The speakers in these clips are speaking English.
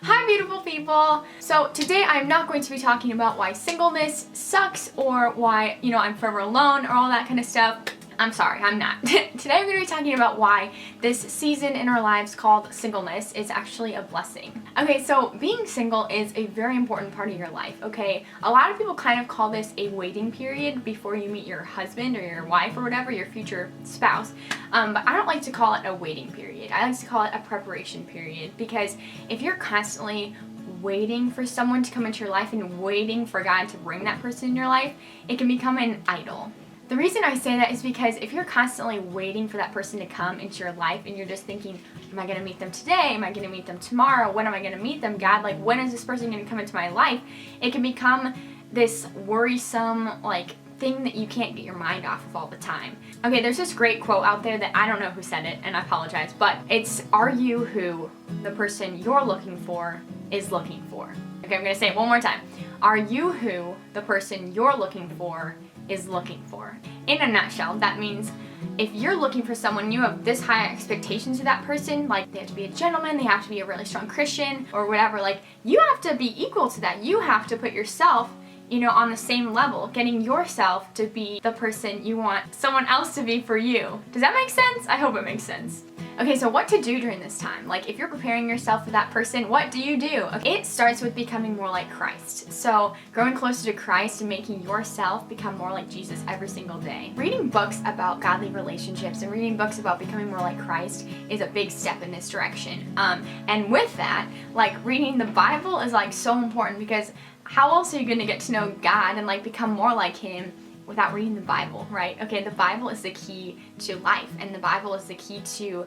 Hi beautiful people! So today I'm not going to be talking about why singleness sucks or why, I'm forever alone or all that kind of stuff. I'm sorry, I'm not. Today I'm going to be talking about why this season in our lives called singleness is actually a blessing. Okay, so being single is a very important part of your life, okay? A lot of people kind of call this a waiting period before you meet your husband or your wife or whatever, your future spouse. But I don't like to call it a waiting period. I like to call it a preparation period, because if you're constantly waiting for someone to come into your life and waiting for God to bring that person in your life, it can become an idol. The reason I say that is because if you're constantly waiting for that person to come into your life and you're just thinking, am I going to meet them today? Am I going to meet them tomorrow? When am I going to meet them? God, when is this person going to come into my life? It can become this worrisome, thing that you can't get your mind off of all the time. Okay, there's this great quote out there that I don't know who said it, and I apologize, but it's, are you who the person you're looking for is looking for? Okay, I'm going to say it one more time. Are you who the person you're looking for is looking for? In a nutshell, that means if you're looking for someone, you have this high expectations of that person, they have to be a gentleman, they have to be a really strong Christian or whatever, you have to be equal to that. You have to put yourself on the same level, getting yourself to be the person you want someone else to be for you. Does that make sense? I hope it makes sense. Okay, so what to do during this time? If you're preparing yourself for that person, what do you do? Okay, it starts with becoming more like Christ. So growing closer to Christ and making yourself become more like Jesus every single day. Reading books about godly relationships and reading books about becoming more like Christ is a big step in this direction. And with that, reading the Bible is so important, because how else are you going to get to know God and become more like Him without reading the Bible, right? Okay, the Bible is the key to life, and the Bible is the key to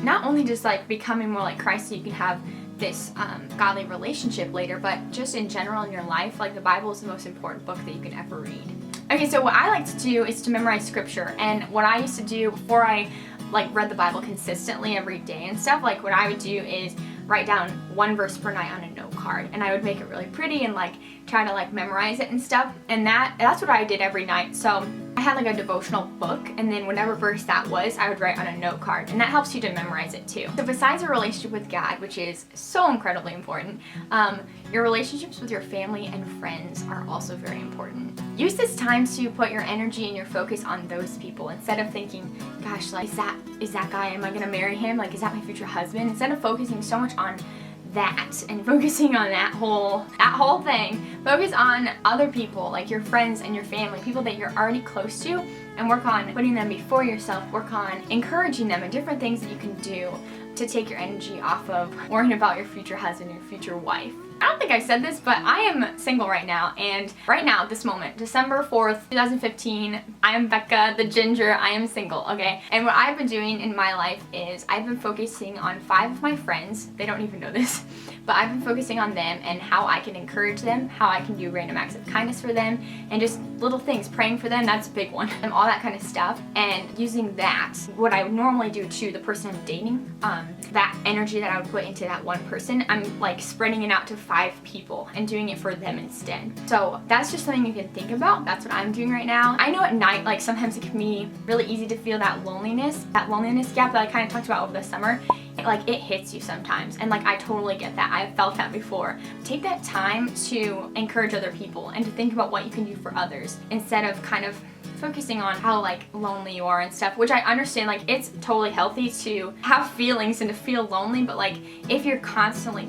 not only just becoming more like Christ so you can have this godly relationship later, but just in general in your life, the Bible is the most important book that you can ever read. Okay, so what I like to do is to memorize scripture, and what I used to do before I read the Bible consistently every day and stuff, what I would do is write down one verse per night on a note card, and I would make it really pretty and try to memorize it and stuff, and that's what I did every night. So I had a devotional book, and then whatever verse that was, I would write on a note card, and that helps you to memorize it too. So besides a relationship with God, which is so incredibly important, your relationships with your family and friends are also very important. Use this time to put your energy and your focus on those people instead of thinking, gosh, is that guy, am I gonna marry him? Is that my future husband? Instead of focusing so much on that and focusing on that whole thing, focus on other people, your friends and your family, people that you're already close to, and work on putting them before yourself. Work on encouraging them and different things that you can do to take your energy off of worrying about your future husband or your future wife. I don't think I said this, but I am single right now, and right now, this moment, December 4th, 2015, I am Becca, the ginger, I am single, okay? And what I've been doing in my life is I've been focusing on 5 of my friends. They don't even know this, but I've been focusing on them and how I can encourage them, how I can do random acts of kindness for them, and just little things, praying for them, that's a big one, and all that kind of stuff, and using that, what I would normally do to the person I'm dating, that energy that I would put into that one person, I'm spreading it out to 5 people and doing it for them instead. So that's just something you can think about. That's what I'm doing right now. I know at night, sometimes it can be really easy to feel that loneliness gap that I kind of talked about over the summer. It hits you sometimes, and I totally get that. I've felt that before. Take that time to encourage other people and to think about what you can do for others instead of kind of focusing on how lonely you are and stuff, which I understand, it's totally healthy to have feelings and to feel lonely, but if you're constantly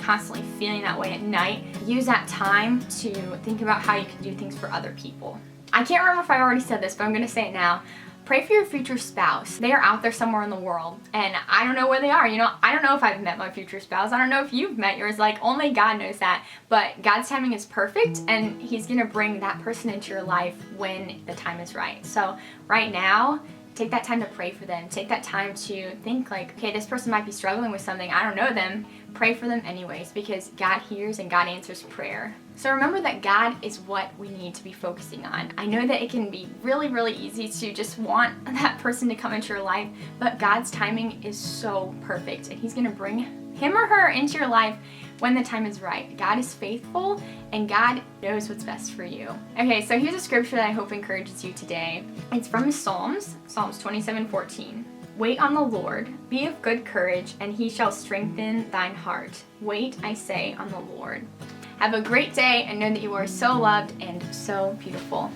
feeling that way at night, use that time to think about how you can do things for other people. I can't remember if I already said this, but I'm gonna say it now. Pray for your future spouse. They are out there somewhere in the world, and I don't know where they are. I don't know if I've met my future spouse. I don't know if you've met yours. Only God knows that. But God's timing is perfect, and He's gonna bring that person into your life when the time is right. So right now, take that time to pray for them. Take that time to think okay, this person might be struggling with something. I don't know them. Pray for them anyways, because God hears and God answers prayer. So remember that God is what we need to be focusing on. I know that it can be really, really easy to just want that person to come into your life, but God's timing is so perfect, and He's gonna bring him or her into your life when the time is right. God is faithful, and God knows what's best for you. Okay, so here's a scripture that I hope encourages you today. It's from Psalms 27:14. Wait on the Lord, be of good courage, and he shall strengthen thine heart. Wait, I say, on the Lord. Have a great day and know that you are so loved and so beautiful.